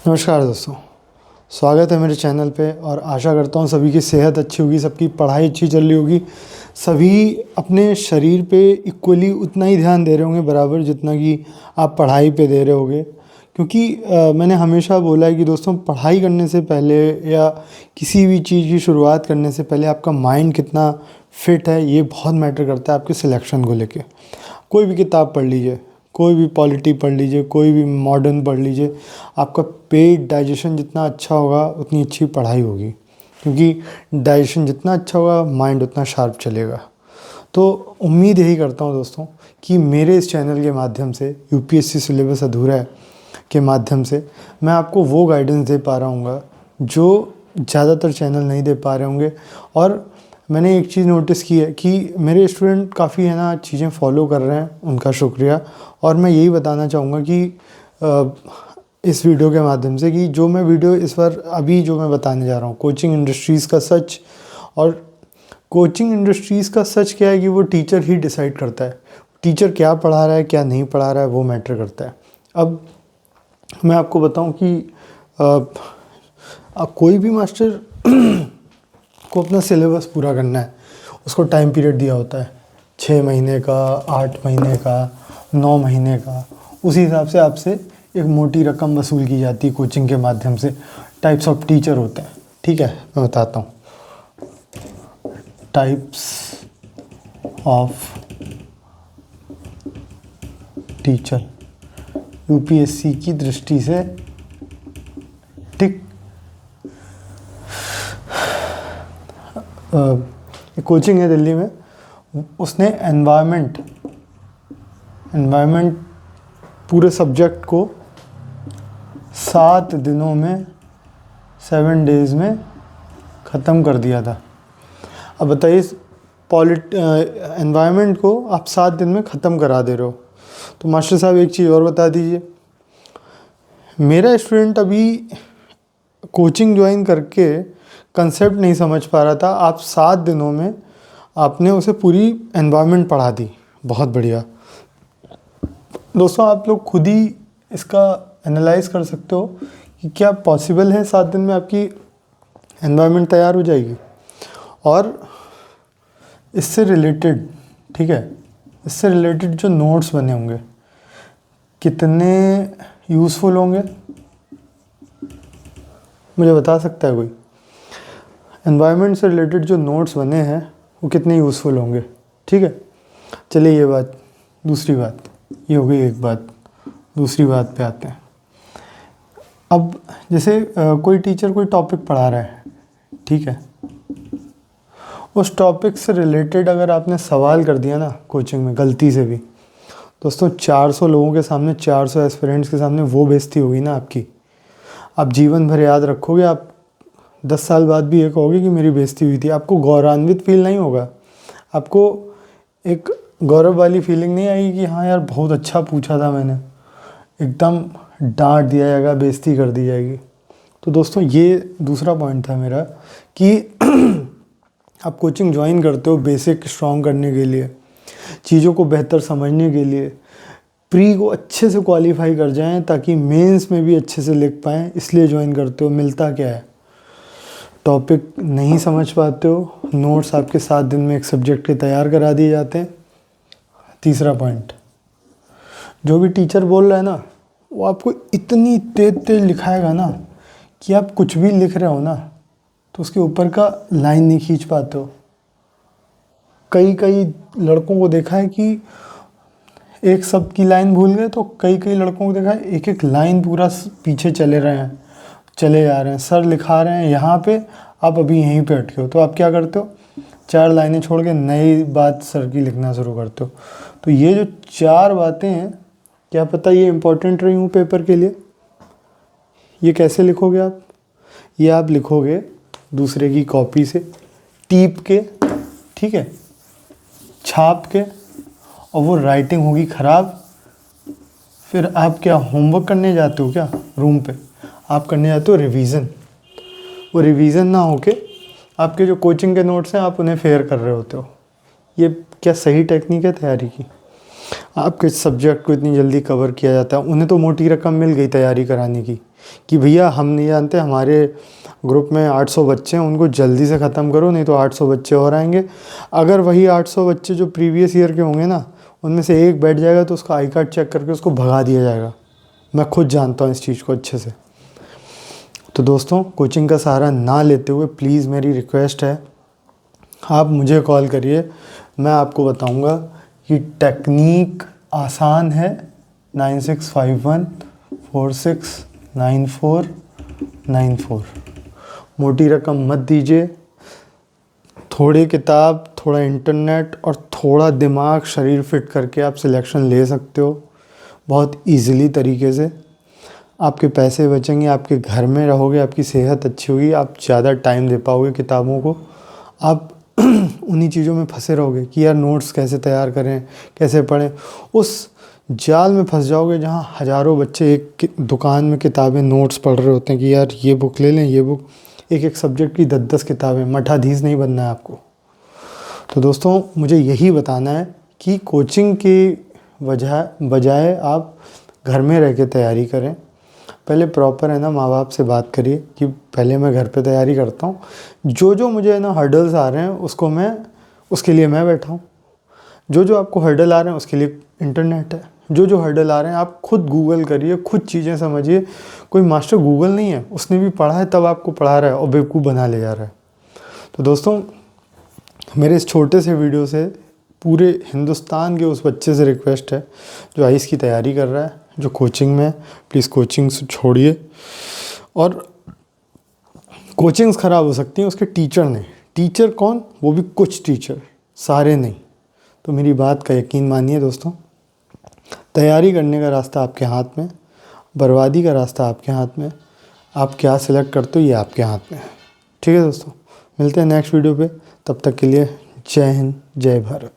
नमस्कार दोस्तों, स्वागत है मेरे चैनल पे। और आशा करता हूँ सभी की सेहत अच्छी होगी, सबकी पढ़ाई अच्छी चल रही होगी, सभी अपने शरीर पे इक्वली उतना ही ध्यान दे रहे होंगे बराबर जितना कि आप पढ़ाई पे दे रहे होगे। क्योंकि मैंने हमेशा बोला है कि दोस्तों, पढ़ाई करने से पहले या किसी भी चीज़ की शुरुआत करने से पहले आपका माइंड कितना फिट है ये बहुत मैटर करता है आपके सिलेक्शन को लेके। कोई भी किताब पढ़ लीजिए, कोई भी पॉलिटी पढ़ लीजिए, कोई भी मॉडर्न पढ़ लीजिए, आपका पेट डाइजेशन जितना अच्छा होगा उतनी अच्छी पढ़ाई होगी। क्योंकि डाइजेशन जितना अच्छा होगा माइंड उतना शार्प चलेगा। तो उम्मीद यही करता हूँ दोस्तों कि मेरे इस चैनल के माध्यम से यूपीएससी सिलेबस अधूरा है के माध्यम से मैं आपको वो गाइडेंस दे पा रहा हूँगा जो ज़्यादातर चैनल नहीं दे पा रहे होंगे। और मैंने एक चीज़ नोटिस की है कि मेरे स्टूडेंट काफ़ी है ना चीज़ें फॉलो कर रहे हैं, उनका शुक्रिया। और मैं यही बताना चाहूँगा कि इस वीडियो के माध्यम से कि जो मैं वीडियो इस बार अभी जो मैं बताने जा रहा हूँ, कोचिंग इंडस्ट्रीज़ का सच। और कोचिंग इंडस्ट्रीज़ का सच क्या है कि वो टीचर ही डिसाइड करता है। टीचर क्या पढ़ा रहा है क्या नहीं पढ़ा रहा है वो मैटर करता है। अब मैं आपको बताऊं कि कोई भी मास्टर को अपना सिलेबस पूरा करना है, उसको टाइम पीरियड दिया होता है 6 महीने का, 8 महीने का, 9 महीने का। उसी हिसाब से आपसे एक मोटी रकम वसूल की जाती है कोचिंग के माध्यम से। टाइप्स ऑफ टीचर होते हैं, ठीक है, मैं बताता हूँ। टाइप्स ऑफ टीचर यूपीएससी की दृष्टि से, ठीक। कोचिंग है दिल्ली में, उसने एनवायरनमेंट पूरे सब्जेक्ट को 7 दिनों में, 7 डेज़ में ख़त्म कर दिया था। अब बताइए, एनवायरनमेंट को आप 7 दिन में ख़त्म करा दे रहे हो। तो मास्टर साहब एक चीज़ और बता दीजिए, मेरा स्टूडेंट अभी कोचिंग ज्वाइन करके कंसेप्ट नहीं समझ पा रहा था, आप 7 दिनों में आपने उसे पूरी एनवायरनमेंट पढ़ा दी। बहुत बढ़िया दोस्तों, आप लोग खुद ही इसका एनालाइज कर सकते हो कि क्या पॉसिबल है 7 दिन में आपकी एनवायरनमेंट तैयार हो जाएगी। और इससे रिलेटेड, ठीक है, इससे रिलेटेड जो नोट्स बने होंगे कितने यूज़फुल होंगे मुझे बता सकता है कोई? एनवायरनमेंट से रिलेटेड जो नोट्स बने हैं वो कितने यूज़फुल होंगे, ठीक है। चलिए ये बात, दूसरी बात, ये हो गई एक बात। दूसरी बात पे आते हैं। अब जैसे कोई टीचर कोई टॉपिक पढ़ा रहा है, ठीक है, उस टॉपिक से रिलेटेड अगर आपने सवाल कर दिया ना कोचिंग में गलती से भी, दोस्तों 400 लोगों के सामने, 400 एस्पिरेंट्स के सामने वो बेइज्जती होगी ना आपकी। आप जीवन भर याद रखोगे, आप 10 साल बाद भी ये कहोगे कि मेरी बेइज्जती हुई थी। आपको गौरवान्वित फील नहीं होगा, आपको एक गौरव वाली फीलिंग नहीं आएगी कि हाँ यार बहुत अच्छा पूछा था मैंने, एकदम डांट दिया जाएगा, बेइज्जती कर दी जाएगी। तो दोस्तों ये दूसरा पॉइंट था मेरा कि आप कोचिंग ज्वाइन करते हो बेसिक स्ट्रॉन्ग करने के लिए, चीज़ों को बेहतर समझने के लिए, प्री को अच्छे से क्वालिफाई कर जाएं ताकि मेंस में भी अच्छे से लिख पाएँ, इसलिए ज्वाइन करते हो। मिलता क्या है, टॉपिक नहीं समझ पाते हो, नोट्स आपके 7 दिन में एक सब्जेक्ट के तैयार करा दिए जाते हैं। तीसरा पॉइंट, जो भी टीचर बोल रहा है ना वो आपको इतनी तेज लिखाएगा ना कि आप कुछ भी लिख रहे हो ना तो उसके ऊपर का लाइन नहीं खींच पाते हो। कई लड़कों को देखा है कि एक शब्द की लाइन भूल गए, तो कई लड़कों को देखा है एक एक लाइन पूरा पीछे चले जा रहे हैं, सर लिखा रहे हैं यहाँ पे, आप अभी यहीं पे अटके हो। तो आप क्या करते हो, 4 लाइनें छोड़ के नई बात सर की लिखना शुरू करते हो। तो ये जो 4 बातें हैं, क्या पता ये इम्पोर्टेंट रही हूँ पेपर के लिए। ये कैसे लिखोगे आप? ये आप लिखोगे दूसरे की कॉपी से टीप के, ठीक है, छाप के, और वो राइटिंग होगी ख़राब। फिर आप क्या होमवर्क करने जाते हो क्या रूम पे? आप करने जाते हो रिवीजन। वो रिवीजन ना होके आपके जो कोचिंग के नोट्स हैं आप उन्हें फेयर कर रहे होते हो। ये क्या सही टेक्निक है तैयारी की? आपके सब्जेक्ट को इतनी जल्दी कवर किया जाता है। उन्हें तो मोटी रकम मिल गई तैयारी कराने की कि भैया हम नहीं जानते, हमारे ग्रुप में 800 बच्चे हैं, उनको जल्दी से ख़त्म करो नहीं तो 800 बच्चे और आएंगे। अगर वही 800 बच्चे जो प्रीवियस ईयर के होंगे ना, उनमें से एक बैठ जाएगा तो उसका आई कार्ड चेक करके उसको भगा दिया जाएगा। मैं खुद जानता हूँ इस चीज़ को अच्छे से। तो दोस्तों, कोचिंग का सहारा ना लेते हुए प्लीज़ मेरी रिक्वेस्ट है, आप मुझे कॉल करिए, मैं आपको बताऊंगा कि टेक्निक आसान है। 9651469494। मोटी रकम मत दीजिए, थोड़ी किताब, थोड़ा इंटरनेट और थोड़ा दिमाग शरीर फिट करके आप सिलेक्शन ले सकते हो बहुत इजीली तरीके से। आपके पैसे बचेंगे, आपके घर में रहोगे, आपकी सेहत अच्छी होगी, आप ज़्यादा टाइम दे पाओगे किताबों को। आप उन्हीं चीज़ों में फंसे रहोगे कि यार नोट्स कैसे तैयार करें, कैसे पढ़ें, उस जाल में फंस जाओगे जहाँ हज़ारों बच्चे एक दुकान में किताबें नोट्स पढ़ रहे होते हैं कि यार ये बुक ले लें, ये बुक, एक एक सब्जेक्ट की 10-10 किताबें। मठाधीश नहीं बनना है आपको। तो दोस्तों, मुझे यही बताना है कि कोचिंग की बजाय आप घर में रह के तैयारी करें। पहले प्रॉपर है ना माँ बाप से बात करिए कि पहले मैं घर पे तैयारी करता हूँ, जो मुझे है ना हर्डल्स आ रहे हैं उसके लिए मैं बैठा हूँ। जो आपको हर्डल आ रहे हैं उसके लिए इंटरनेट है। जो हर्डल आ रहे हैं आप खुद गूगल करिए, खुद चीज़ें समझिए। कोई मास्टर गूगल नहीं है, उसने भी पढ़ा है तब आपको पढ़ा रहा है और बेवकूफ़ बना ले जा रहा है। तो दोस्तों, मेरे इस छोटे से वीडियो से पूरे हिंदुस्तान के उस बच्चे से रिक्वेस्ट है जो आईएएस की तैयारी कर रहा है, जो कोचिंग में है, प्लीज़ कोचिंग से छोड़िए। और कोचिंग्स ख़राब हो सकती हैं उसके टीचर नहीं। टीचर कौन? वो भी कुछ टीचर, सारे नहीं। तो मेरी बात का यकीन मानिए दोस्तों, तैयारी करने का रास्ता आपके हाथ में, बर्बादी का रास्ता आपके हाथ में। आप क्या सिलेक्ट करते हो ये आपके हाथ में है। ठीक है दोस्तों, मिलते हैं नेक्स्ट वीडियो पे। तब तक के लिए जय हिंद, जय भारत।